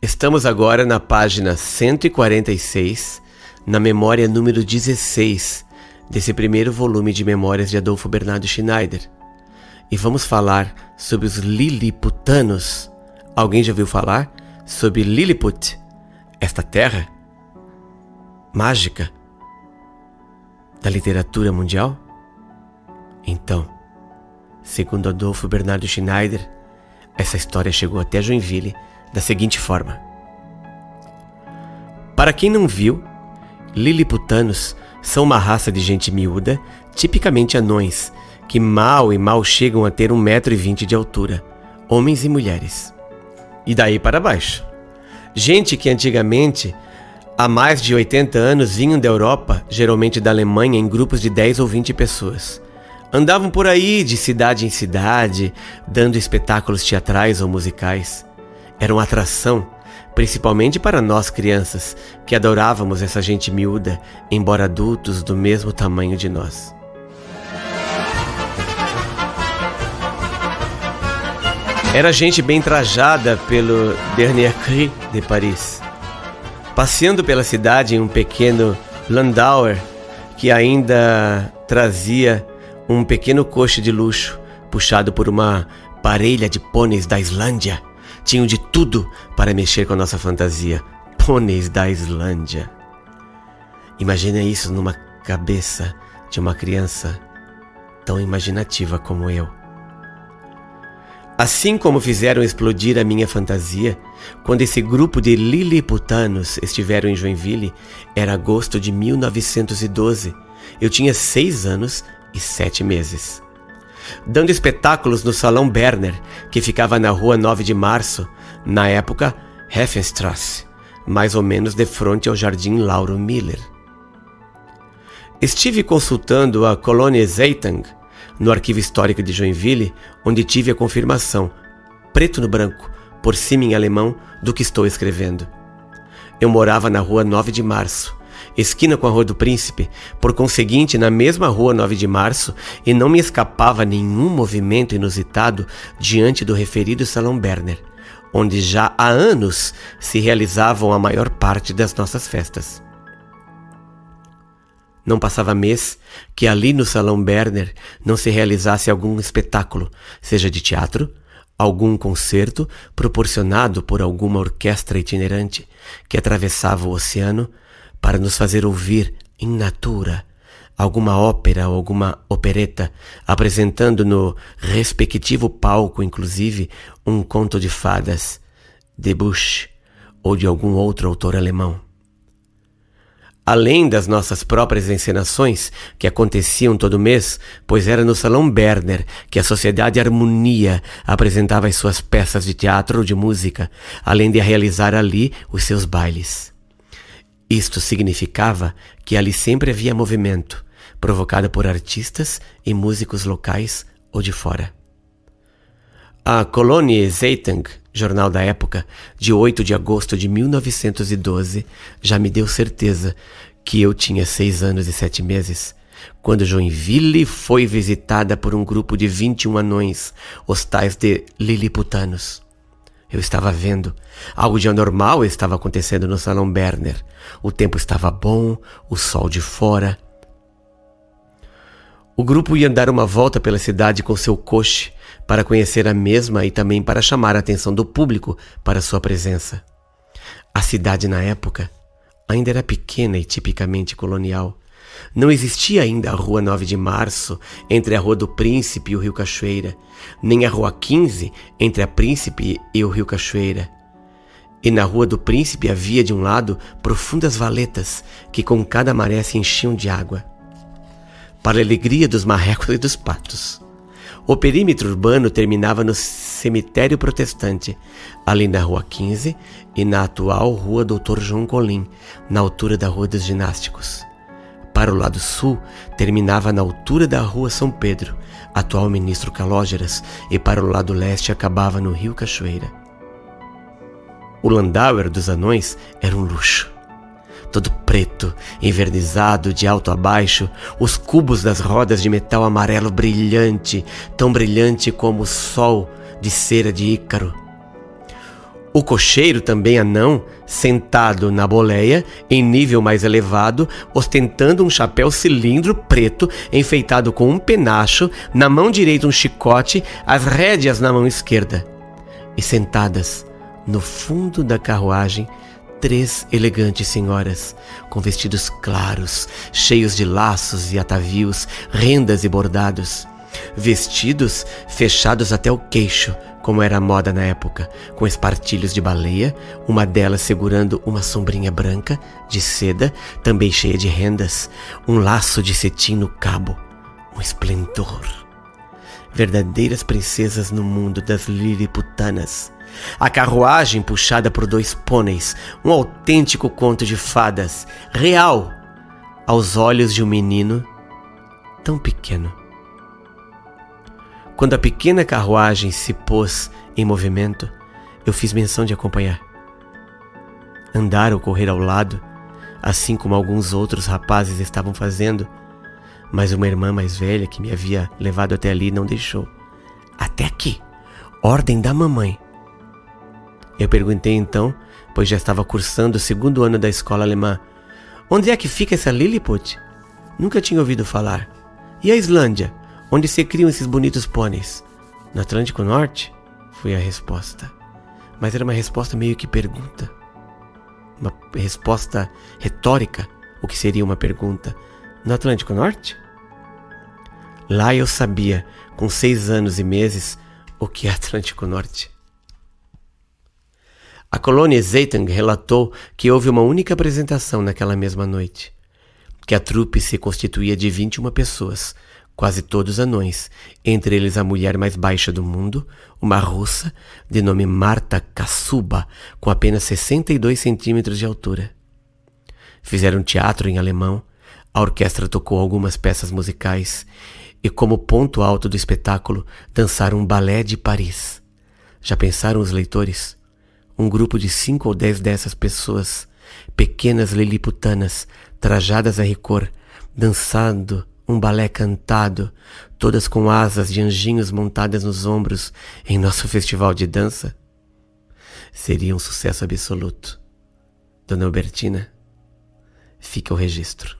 Estamos agora na página 146, na memória número 16 desse primeiro volume de memórias de Adolfo Bernardo Schneider. E vamos falar sobre os Liliputanos. Alguém já ouviu falar sobre Lilliput, esta terra mágica da literatura mundial? Então, segundo Adolfo Bernardo Schneider, essa história chegou até Joinville da seguinte forma. Para quem não viu, Liliputanos são uma raça de gente miúda, tipicamente anões, que mal chegam a ter 1,20 m de altura, homens e mulheres. E daí para baixo. Gente que antigamente, há mais de 80 anos, vinham da Europa, geralmente da Alemanha, em grupos de 10 ou 20 pessoas. Andavam por aí de cidade em cidade, dando espetáculos teatrais ou musicais. Era uma atração, principalmente para nós crianças, que adorávamos essa gente miúda, embora adultos do mesmo tamanho de nós. Era gente bem trajada pelo Dernier Cri de Paris, passeando pela cidade em um pequeno Landauer, que ainda trazia um pequeno coche de luxo, puxado por uma parelha de pôneis da Islândia. Tinham de tudo para mexer com a nossa fantasia. Pôneis da Islândia. Imagina isso numa cabeça de uma criança tão imaginativa como eu. Assim como fizeram explodir a minha fantasia, quando esse grupo de Liliputanos estiveram em Joinville, era agosto de 1912. Eu tinha 6 anos e 7 meses. Dando espetáculos no Salão Berner, que ficava na rua 9 de Março, na época Heffenstrasse, mais ou menos de frente ao Jardim Lauro Miller. Estive consultando a Kolonie Zeitung, no Arquivo Histórico de Joinville, onde tive a confirmação, preto no branco, por cima em alemão, do que estou escrevendo. Eu morava na rua 9 de Março, esquina com a Rua do Príncipe, por conseguinte na mesma rua 9 de Março, e não me escapava nenhum movimento inusitado diante do referido Salão Berner, onde já há anos se realizavam a maior parte das nossas festas. Não passava mês que ali no Salão Berner não se realizasse algum espetáculo, seja de teatro, algum concerto proporcionado por alguma orquestra itinerante que atravessava o oceano para nos fazer ouvir in natura alguma ópera ou alguma opereta, apresentando no respectivo palco, inclusive, um conto de fadas, de Busch ou de algum outro autor alemão. Além das nossas próprias encenações, que aconteciam todo mês, pois era no Salão Berner que a Sociedade Harmonia apresentava as suas peças de teatro ou de música, além de realizar ali os seus bailes. Isto significava que ali sempre havia movimento, provocado por artistas e músicos locais ou de fora. A Kolonie Zeitung, jornal da época, de 8 de agosto de 1912, já me deu certeza que eu tinha 6 anos e 7 meses, quando Joinville foi visitada por um grupo de 21 anões, os tais de Liliputanos. Eu estava vendo. Algo de anormal estava acontecendo no Salão Berner. O tempo estava bom, o sol de fora. O grupo ia dar uma volta pela cidade com seu coche para conhecer a mesma e também para chamar a atenção do público para sua presença. A cidade na época ainda era pequena e tipicamente colonial. Não existia ainda a Rua 9 de Março, entre a Rua do Príncipe e o Rio Cachoeira, nem a Rua 15, entre a Príncipe e o Rio Cachoeira. E na Rua do Príncipe havia, de um lado, profundas valetas, que com cada maré se enchiam de água, para a alegria dos marrecos e dos patos. O perímetro urbano terminava no cemitério protestante, ali na Rua 15 e na atual Rua Doutor João Colim, na altura da Rua dos Ginásticos. Para o lado sul, terminava na altura da Rua São Pedro, atual Ministro Calógeras, e para o lado leste acabava no Rio Cachoeira. O Landauer dos anões era um luxo. Todo preto, envernizado de alto a baixo, os cubos das rodas de metal amarelo brilhante, tão brilhante como o sol de cera de Ícaro. O cocheiro, também anão, sentado na boleia, em nível mais elevado, ostentando um chapéu cilindro preto, enfeitado com um penacho, na mão direita um chicote, as rédeas na mão esquerda. E sentadas, no fundo da carruagem, 3 elegantes senhoras, com vestidos claros, cheios de laços e atavios, rendas e bordados. Vestidos fechados até o queixo, como era a moda na época, com espartilhos de baleia, uma delas segurando uma sombrinha branca, de seda, também cheia de rendas, um laço de cetim no cabo, um esplendor. Verdadeiras princesas no mundo das liliputanas. A carruagem puxada por 2 pôneis, um autêntico conto de fadas, real, aos olhos de um menino tão pequeno. Quando a pequena carruagem se pôs em movimento, eu fiz menção de acompanhar. Andar ou correr ao lado, assim como alguns outros rapazes estavam fazendo, mas uma irmã mais velha que me havia levado até ali não deixou. Até aqui, ordem da mamãe. Eu perguntei então, pois já estava cursando o 2º ano da escola alemã: onde é que fica essa Lilliput? Nunca tinha ouvido falar. E a Islândia? Onde se criam esses bonitos pôneis? No Atlântico Norte? Foi a resposta. Mas era uma resposta meio que pergunta. Uma resposta retórica, o que seria uma pergunta. No Atlântico Norte? Lá eu sabia, com 6 anos e meses, o que é Atlântico Norte. A Colônia Zeitung relatou que houve uma única apresentação naquela mesma noite, que a trupe se constituía de 21 pessoas, quase todos anões, entre eles a mulher mais baixa do mundo, uma russa, de nome Marta Kasuba, com apenas 62 centímetros de altura. Fizeram teatro em alemão, a orquestra tocou algumas peças musicais e, como ponto alto do espetáculo, dançaram um balé de Paris. Já pensaram os leitores? Um grupo de 5 ou 10 dessas pessoas, pequenas liliputanas, trajadas a rigor, dançando um balé cantado, todas com asas de anjinhos montadas nos ombros em nosso festival de dança? Seria um sucesso absoluto. Dona Albertina, fica o registro.